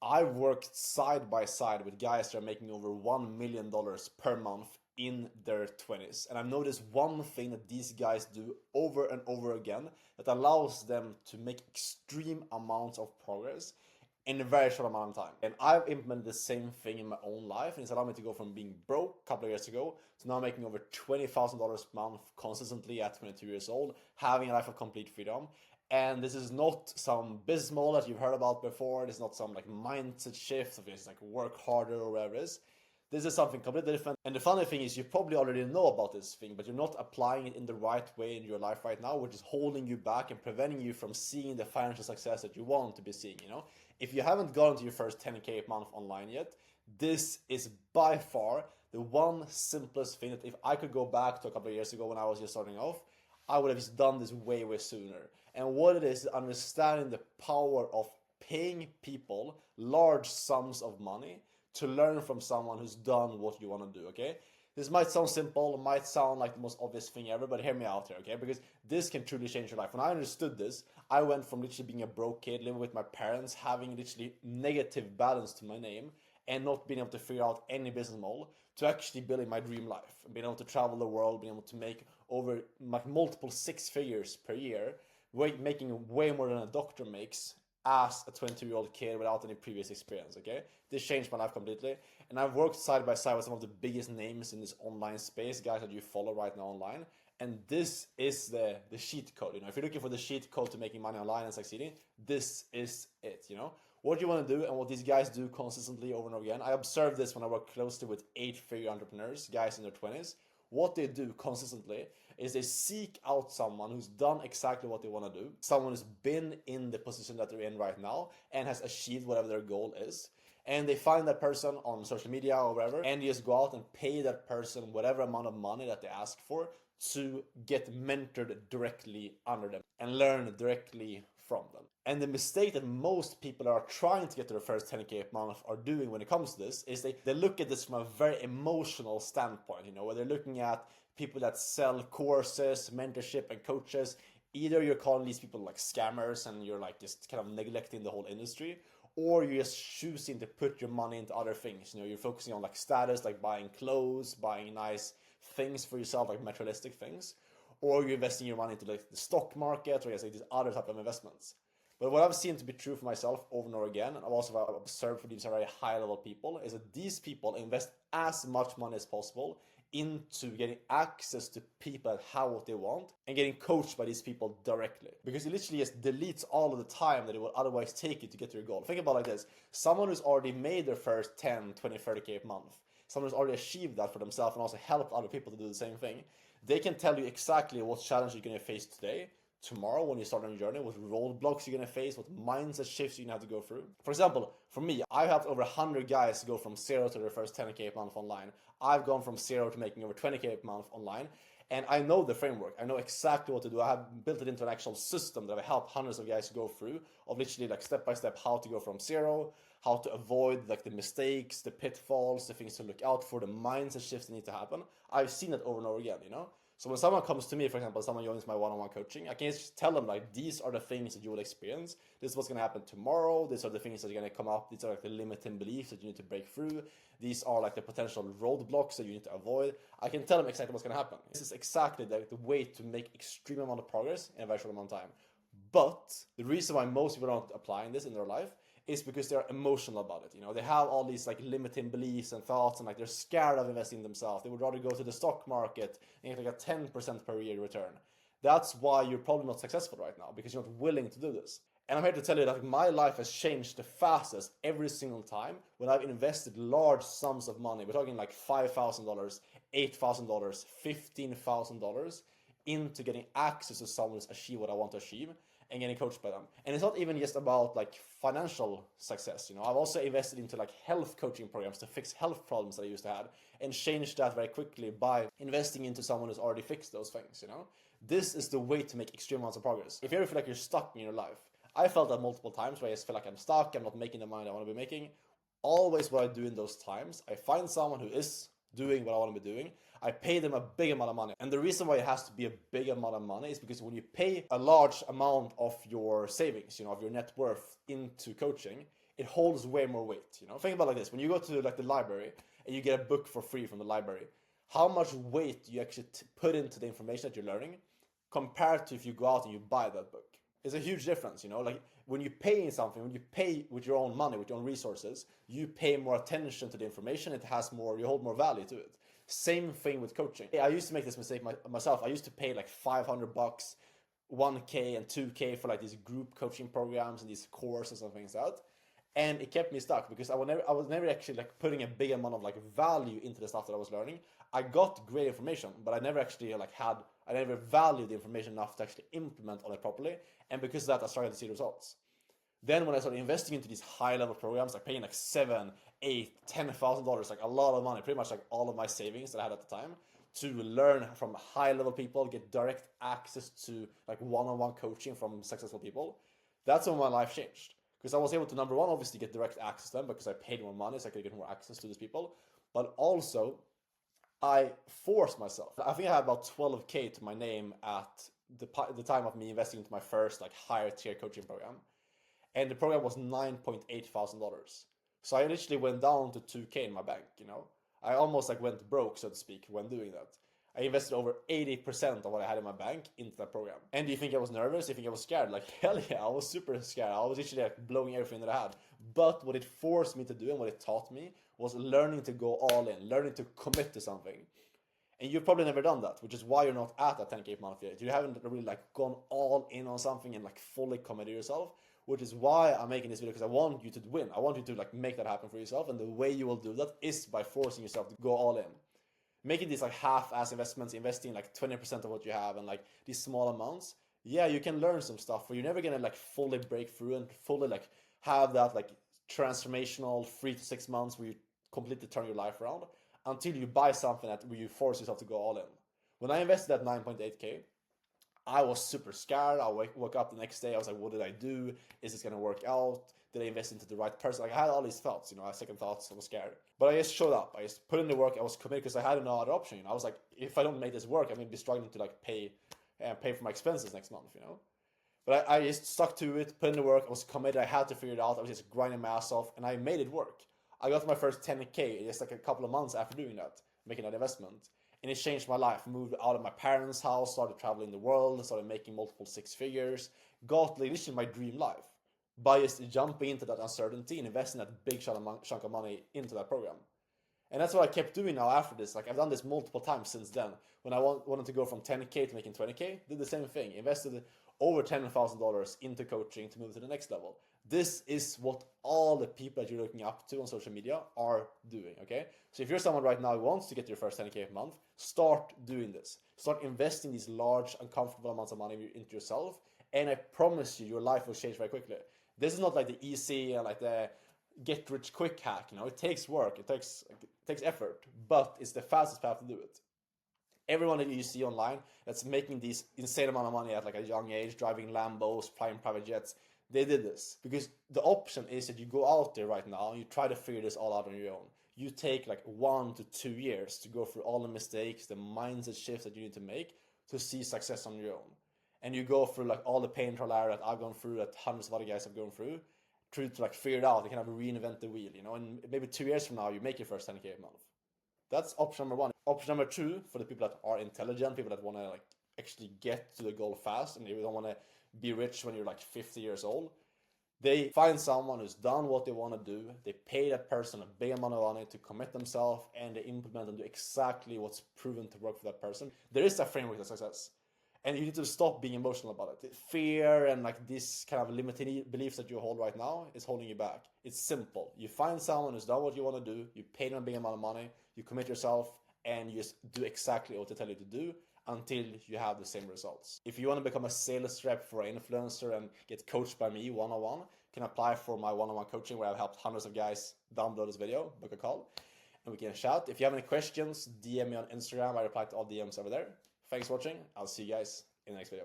I've worked side by side with guys that are making over $1 million per month in their 20s. And I've noticed one thing that these guys do over and over again that allows them to make extreme amounts of progress in a very short amount of time. And I've implemented the same thing in my own life, and it's allowed me to go from being broke a couple of years ago to now making over $20,000 per month consistently at 22 years old, having a life of complete freedom. And this is not some business model that you've heard about before. This is not some like mindset shift of just like work harder or whatever it is. This is something completely different. And the funny thing is you probably already know about this thing, but you're not applying it in the right way in your life right now, which is holding you back and preventing you from seeing the financial success that you want to be seeing, you know? If you haven't gotten to your first 10K a month online yet, this is by far the one simplest thing that if I could go back to a couple of years ago when I was just starting off, I would have just done this way, way sooner. And what it is understanding the power of paying people large sums of money to learn from someone who's done what you want to do, okay? This might sound simple, might sound like the most obvious thing ever, but hear me out here, okay? Because this can truly change your life. When I understood this, I went from literally being a broke kid, living with my parents, having literally negative balance to my name, and not being able to figure out any business model, to actually building my dream life, being able to travel the world, being able to make over like multiple six figures per year, making way more than a doctor makes as a 22-year-old kid without any previous experience, okay? This changed my life completely. And I've worked side by side with some of the biggest names in this online space, guys that you follow right now online. And this is the cheat code, you know? If you're looking for the cheat code to making money online and succeeding, this is it, you know? What you want to do and what these guys do consistently over and over again. I observed this when I work closely with 8-figure entrepreneurs, guys in their 20s. What they do consistently is they seek out someone who's done exactly what they want to do, someone who's been in the position that they're in right now and has achieved whatever their goal is. And they find that person on social media or wherever, and they just go out and pay that person whatever amount of money that they ask for to get mentored directly under them and learn directly from them. And the mistake that most people are trying to get to their first 10K a month are doing when it comes to this is they look at this from a very emotional standpoint, you know, where they're looking at people that sell courses, mentorship, and coaches. Either you're calling these people like scammers and you're like just kind of neglecting the whole industry, or you're just choosing to put your money into other things. You know, you're focusing on like status, like buying clothes, buying nice things for yourself, like materialistic things, or you're investing your money into like the stock market or like these other type of investments. But what I've seen to be true for myself over and over again, and I've also observed for these very high level people, is that these people invest as much money as possible into getting access to people that have what they want and getting coached by these people directly. Because it literally just deletes all of the time that it would otherwise take you to get to your goal. Think about it like this. Someone who's already made their first 10, 20, 30K a month, someone who's already achieved that for themselves and also helped other people to do the same thing, they can tell you exactly what challenge you're going to face today, tomorrow when you start on your journey, what roadblocks you're going to face, what mindset shifts you're going to have to go through. For example, for me, I've helped over 100 guys go from zero to their first 10K a month online. I've gone from zero to making over 20K a month online. And I know the framework. I know exactly what to do. I have built it into an actual system that I've helped hundreds of guys go through, of literally like step by step how to go from zero, how to avoid like the mistakes, the pitfalls, the things to look out for, the mindset shifts that need to happen. I've seen it over and over again, you know? So when someone comes to me, for example, someone joins my one-on-one coaching, I can just tell them like, these are the things that you will experience. This is what's going to happen tomorrow. These are the things that are going to come up. These are like the limiting beliefs that you need to break through. These are like the potential roadblocks that you need to avoid. I can tell them exactly what's going to happen. This is exactly the way to make extreme amount of progress in a very short amount of time. But the reason why most people aren't applying this in their life is because they're emotional about it. You know, they have all these like limiting beliefs and thoughts, and like they're scared of investing in themselves. They would rather go to the stock market and get like a 10% per year return. That's why you're probably not successful right now, because you're not willing to do this. And I'm here to tell you that my life has changed the fastest every single time when I've invested large sums of money. We're talking like $5,000, $8,000, $15,000 into getting access to someone who's achieved what I want to achieve and getting coached by them. And it's not even just about like financial success, you know. I've also invested into like health coaching programs to fix health problems that I used to have and changed that very quickly by investing into someone who's already fixed those things, you know. This is the way to make extreme amounts of progress. If you ever feel like you're stuck in your life, I felt that multiple times where I just feel like I'm stuck, I'm not making the money I want to be making. Always what I do in those times, I find someone who is doing what I want to be doing. I pay them a big amount of money. And the reason why it has to be a big amount of money is because when you pay a large amount of your savings, you know, of your net worth into coaching, it holds way more weight. You know, think about it like this: when you go to like the library and you get a book for free from the library, how much weight do you actually put into the information that you're learning compared to if you go out and you buy that book? It's a huge difference, you know. Like when you pay in something, when you pay with your own money, with your own resources, you pay more attention to the information. It has more, you hold more value to it. Same thing with coaching. I used to make this mistake myself. I used to pay like $500, 1K and 2K for like these group coaching programs and these courses and things like that. And it kept me stuck because I was never actually like putting a big amount of like value into the stuff that I was learning. I got great information, but I never actually I never valued the information enough to actually implement on it properly. And because of that, I started to see results. Then when I started investing into these high level programs, like paying like $7, $8, $10,000, like a lot of money, pretty much like all of my savings that I had at the time, to learn from high level people, get direct access to like one-on-one coaching from successful people. That's when my life changed. Because I was able to, number one, obviously get direct access to them because I paid more money, so I could get more access to these people. But also, I forced myself. I think I had about 12K to my name at the time of me investing into my first like higher tier coaching program. And the program was $9,800. So I literally went down to 2K in my bank, you know. I almost like went broke, so to speak, when doing that. I invested over 80% of what I had in my bank into that program. And do you think I was nervous? Do you think I was scared? Like, hell yeah, I was super scared. I was literally like blowing everything that I had. But what it forced me to do and what it taught me was learning to go all in, learning to commit to something. And you've probably never done that, which is why you're not at a 10K month yet. You haven't really like gone all in on something and like fully committed yourself, which is why I'm making this video, because I want you to win. I want you to like make that happen for yourself. And the way you will do that is by forcing yourself to go all in. Making these like half-ass investments, investing like 20% of what you have and like these small amounts. Yeah, you can learn some stuff, but you're never gonna like fully break through and fully like have that like transformational 3 to 6 months where you completely turn your life around until you buy something that where you force yourself to go all in. When I invested at 9.8K, I was super scared. I woke up the next day. I was like, what did I do? Is this gonna work out? Did I invest into the right person? Like I had all these thoughts, you know, I had second thoughts. I was scared, but I just showed up. I just put in the work. I was committed because I had no other option. You know, I was like, if I don't make this work, I'm gonna be struggling to like pay for my expenses next month. You know, but I just stuck to it, put in the work. I was committed. I had to figure it out. I was just grinding my ass off, and I made it work. I got my first 10K just like a couple of months after doing that, making that investment. And it changed my life. Moved out of my parents' house, started traveling the world, started making multiple six figures, got literally my dream life by just jumping into that uncertainty and investing that big chunk of money into that program. And that's what I kept doing now after this. Like I've done this multiple times since then. When I wanted to go from 10K to making 20K, did the same thing. Invested over $10,000 into coaching to move to the next level. This is what all the people that you're looking up to on social media are doing, okay? So if you're someone right now who wants to get your first 10K a month, start doing this. Start investing these large, uncomfortable amounts of money into yourself, and I promise you, your life will change very quickly. This is not like the easy and like the get rich quick hack, you know? It takes work, it takes effort, but it's the fastest path to do it. Everyone that you see online that's making these insane amount of money at like a young age, driving Lambos, flying private jets, they did this because the option is that you go out there right now and you try to figure this all out on your own. You take like 1 to 2 years to go through all the mistakes, the mindset shifts that you need to make to see success on your own. And you go through like all the pain trial error that I've gone through, that hundreds of other guys have gone through, to like figure it out. You can have reinvent the wheel, you know, and maybe 2 years from now you make your first 10K a month. That's option number one. Option number two, for the people that are intelligent, people that want to like actually get to the goal fast and you don't want to be rich when you're like 50 years old, they find someone who's done what they want to do, they pay that person a big amount of money to commit themselves, and they implement and do exactly what's proven to work for that person. There is a framework to success. And you need to stop being emotional about it. Fear and like this kind of limiting beliefs that you hold right now is holding you back. It's simple. You find someone who's done what you want to do, you pay them a big amount of money, you commit yourself, and you just do exactly what they tell you to do until you have the same results. If you want to become a sales rep for an influencer and get coached by me one-on-one, you can apply for my one-on-one coaching where I've helped hundreds of guys download this video, book a call, and we can chat. If you have any questions, DM me on Instagram. I reply to all DMs over there. Thanks for watching. I'll see you guys in the next video.